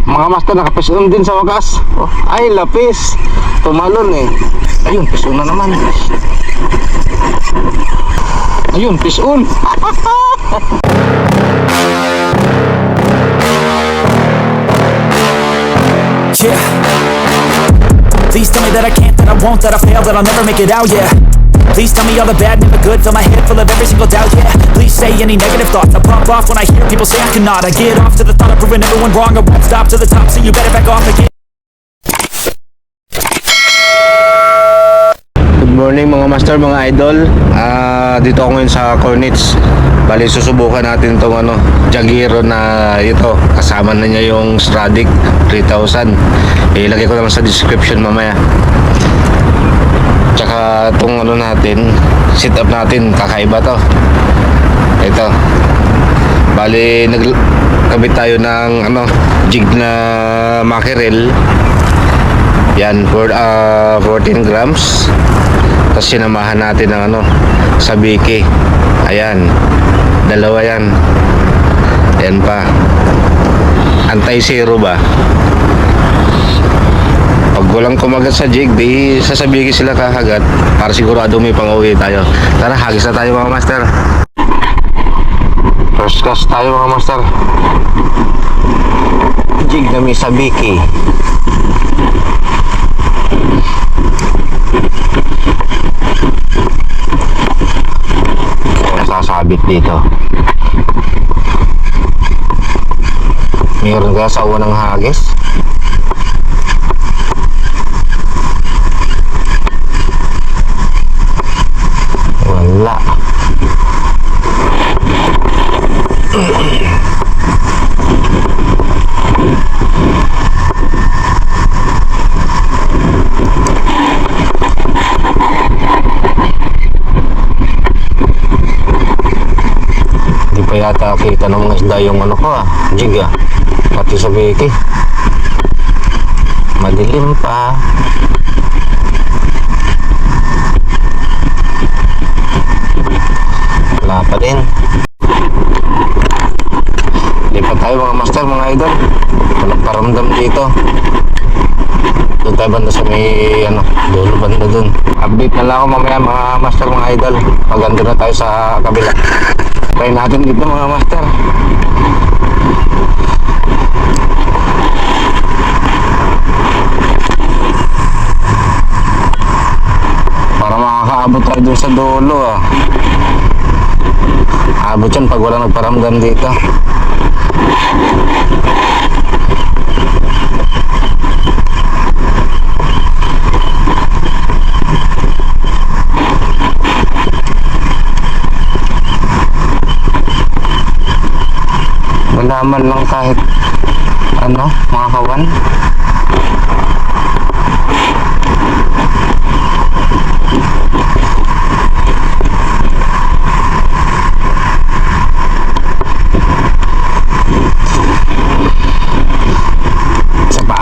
Mga master, nakapisun din sa wakas. Oh, ay, lapis. Tumalon eh. Ayun, pisun na naman. Ayun, pisun. Yeah. Please tell me that I can't, that I won't, that I fail, that I'll never make it out, yeah. Please tell me all the bad, never good, fill my head full of every single doubt, yeah. Please say any negative thoughts, I pop off when I hear people say I cannot. I get off to the thought of proving everyone wrong, I won't stop to the top, so you better back off again. Good morning mga master, mga idol. Dito ako ngayon sa Cornets. Bali susubukan natin tong Jaguero na ito. Kasama na niya yung Stradic 3000. Ilagay ko naman sa description mamaya. Tsaka tong natin, setup natin, kakaiba to. Ito. Bali nagkabit tayo ng jig na mackerel. Yan, for 14 grams. Tapos sinamahan natin ng sabiki. Ayan, dalawa yan. Ayan pa, anti-zero ba? Pag walang kumagat sa jig, di sa sabiki sila kakagat. Para sigurado may pang-uwi tayo. Tara, hagis na tayo mga master. First cast tayo mga master. Jig na may sabiki. Sasabit dito. Mayroon kaya sa unang hagis? Wala. Yata kita ng mga isda yung jig pati sa biki. Madilim pa. Wala pa din. Lipat tayo mga master, mga idol. Walang paramdam dito. Doon tayo banda sa may dulo banda dun. Update na lang ako mamaya mga master, mga idol. Paganda na tayo sa kabila. Try natin dito mga master. Para makakaabot tayo dun sa dulo Abot yan pag wala nagparamdam dito. Wala man lang kahit mga kawan. Isa pa.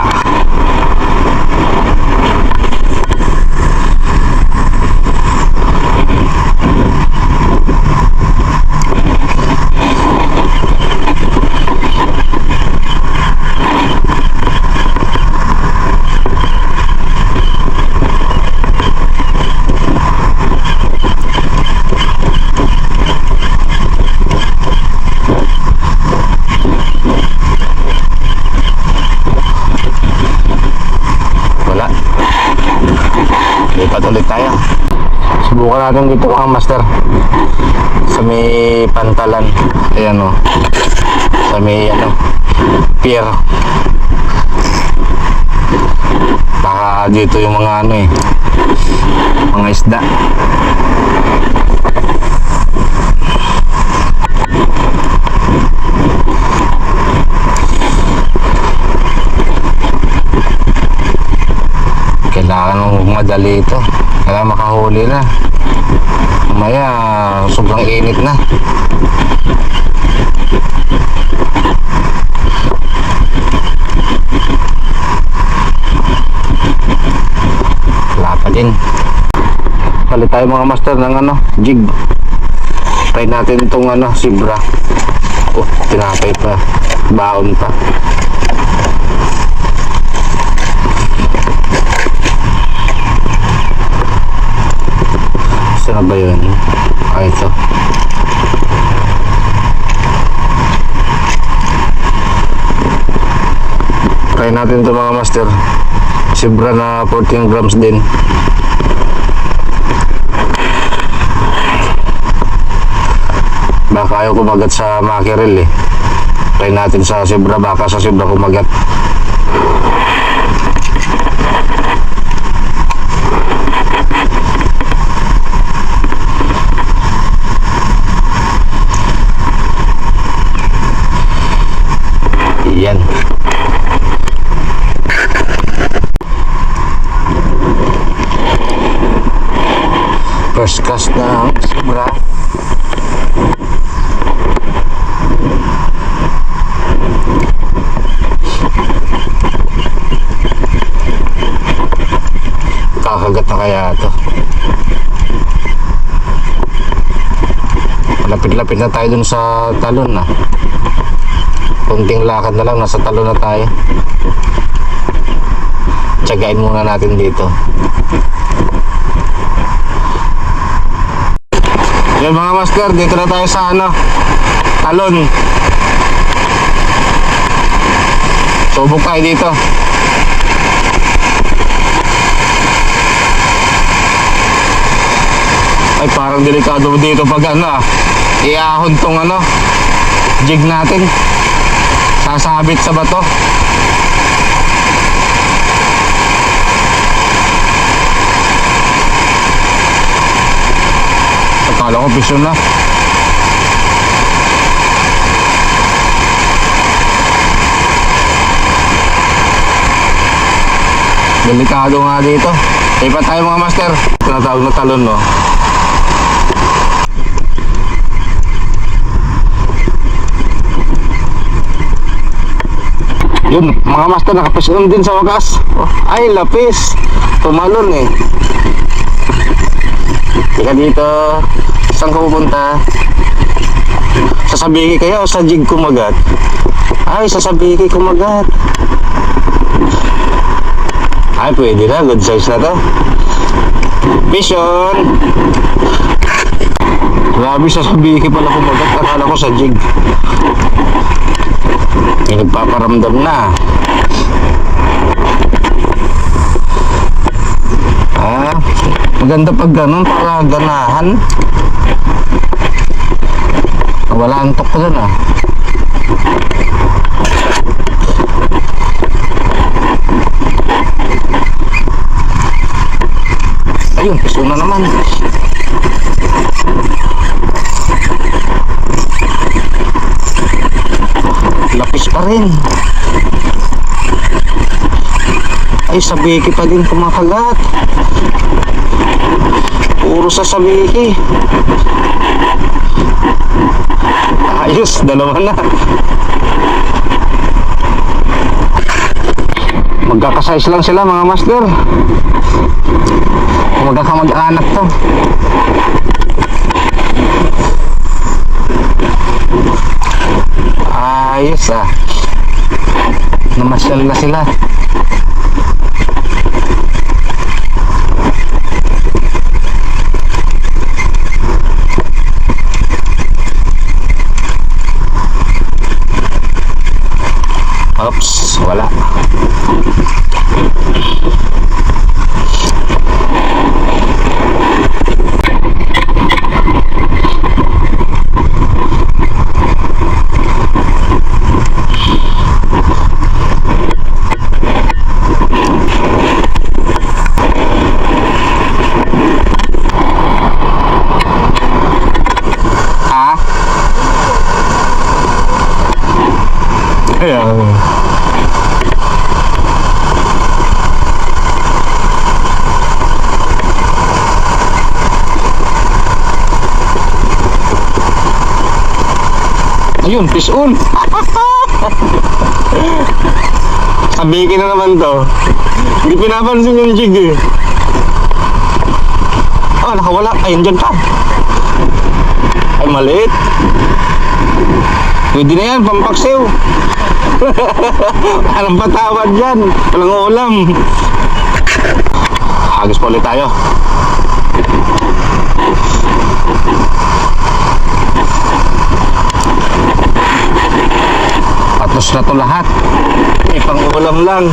Lipat ulit tayo. Subukan natin dito mga master. Sa may pantalan. Ayan sa may pier. Baka dito yung mga mga isda. Kailangan madali ito. Kailangan makahuli na. Mamaya sobrang init na. Wala pa din. Palit tayo mga master ng jig. Try natin itong zebra. Oh, tinapay pa. Baon pa. ba yun? Ah, ito. Try natin ito mga master. Zebra na 14 grams din. Baka ayaw kumagat sa mackerel eh. Try natin sa zebra, baka sa zebra kumagat. Yan. First cast na zebra. Kakagat na kaya ito. Lapit-lapit na tayo dun sa talon na. Kunting lakad na lang, nasa talon na tayo. Tiyagain muna natin dito. Yan mga master, dito na tayo sa ano, talon. Subok tayo dito. Ay, parang delikado dito pag ano, iahon tong ano, jig natin. Sasabit sa bato. Akala ko pisyon na. Delikado nga dito. Ipa tayo mga master. Tinatawag na talon, no? Yun, mga master, nakapisyon din sa wakas. Oh, ay, lapis. Tumalon eh. Tika dito. Saan ka pupunta? Sa sabiki kayo o sa jig kumagat? Ay, sa sabiki kumagat. Ay, pwede na. Good size na to. Pisyon. Grabe, sa sabiki pala kumagat. Akala ko sa jig. May nagpaparamdam na. Ah, maganda pag ganun para ganahan. Wala ang tok ko dun ah. Ayun, piso na naman. Lapis pa rin. Ay, sabiki pa din kumakagat. Puro sa sabiki. Ayos, dalawa na. Magkakasize lang sila mga master. Magkakamag-anak to. Ayos ah. Namasyal na sila. Oops, wala. Ayan. Ayun, fish on. Sabihin na naman to. Hindi pinapansin yung jig eh. Ah, nakawala. Ayun dyan pa. Ay, maliit. Pwede na yan, pampaksew. Anong patawad dyan? Walang ulam. Hagis pa ulit tayo. Tapos na to lahat. May pang-ulam lang.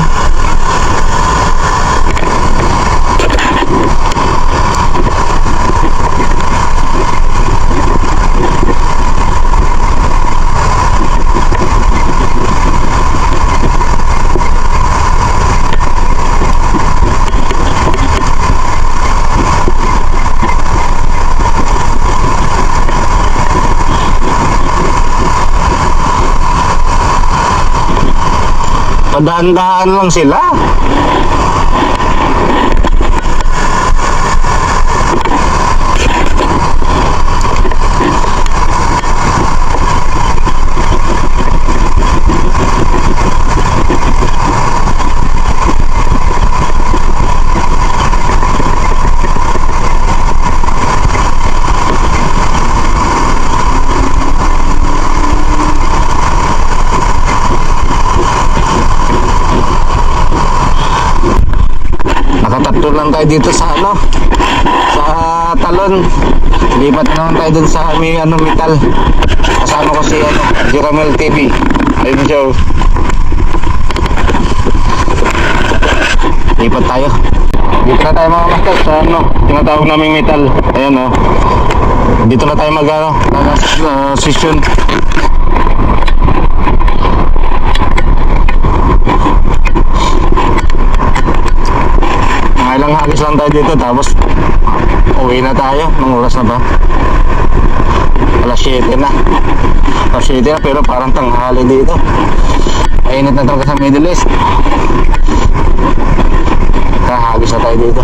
Padaan-daan lang sila. Nakatatlo lang tayo dito sa ano, sa talon. Lipat naman tayo dun sa may ano, metal. Kasama ko si ano, Jiramel TV. Ayun siya. Lipat tayo. Dito na tayo mga master sa ano, tinatawag naming metal. Ayan o. Dito na tayo mag ano, session. Ilang hagis lang tayo dito tapos uwi na tayo. Nung oras na ba? Alas 7 na. Alas 7 na pero parang tanghali dito. Mainit na talaga sa Middle East. Kahagis na tayo dito.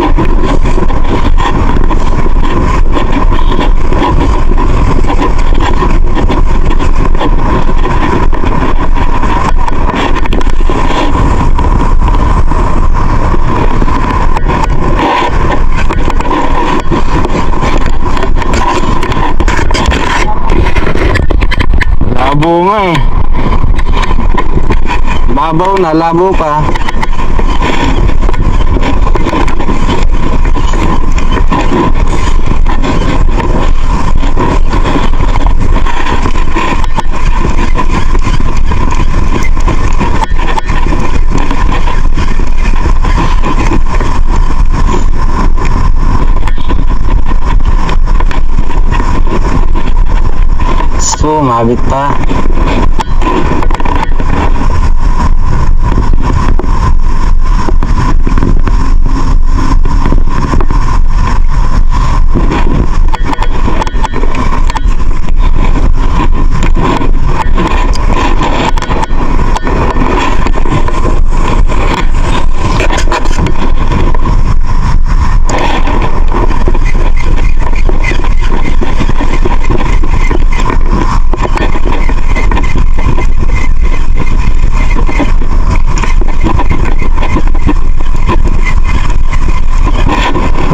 Labo nga eh. Babaw na, labo pa. So, mabit pa.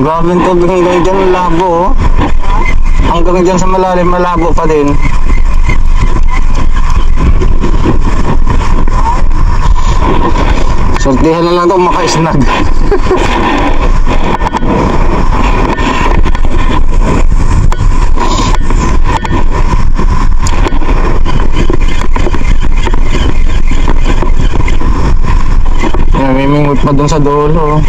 Grabe yung tubig hanggang dyan, labo oh. Hanggang dyan sa malalim, malabo pa din. Sortihan na lang ito makaisnag. Namimingwit pa dun sa dulo oh.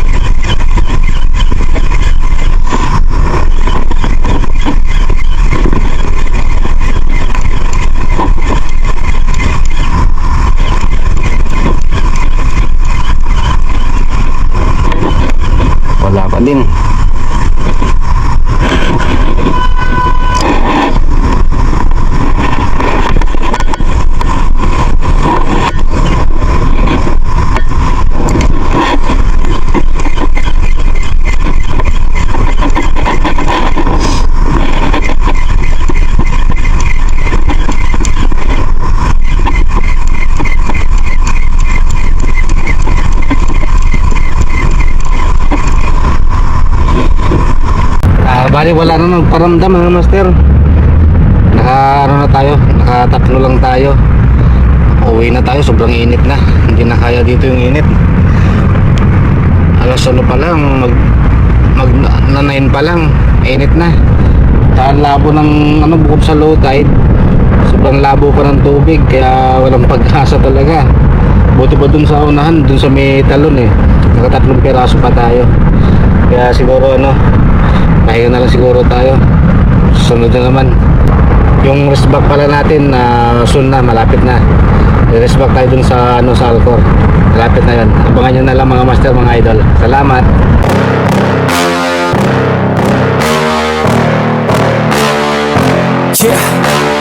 Wala pa din. Bali wala na nagparamdam mga master. Ano na tayo, nakatatlo lang tayo. Uwi na tayo, sobrang init na. Hindi na kaya dito yung init. Alas 1 pa lang, mag 9 pa lang, init na. Ang labo ng ano, bukod sa low tide, sobrang labo pa ng tubig, kaya walang pag-asa talaga. Buti pa dun sa unahan, dun sa may talon nakatatlong piraso pa tayo. Kaya siguro pahinga na lang siguro tayo. Sunod na naman yung rest back pala natin na soon na, malapit na. Rest back tayo dun sa sa Alcor, malapit na yun. Abangan nyo na lang mga master, mga idol. Salamat. Yeah.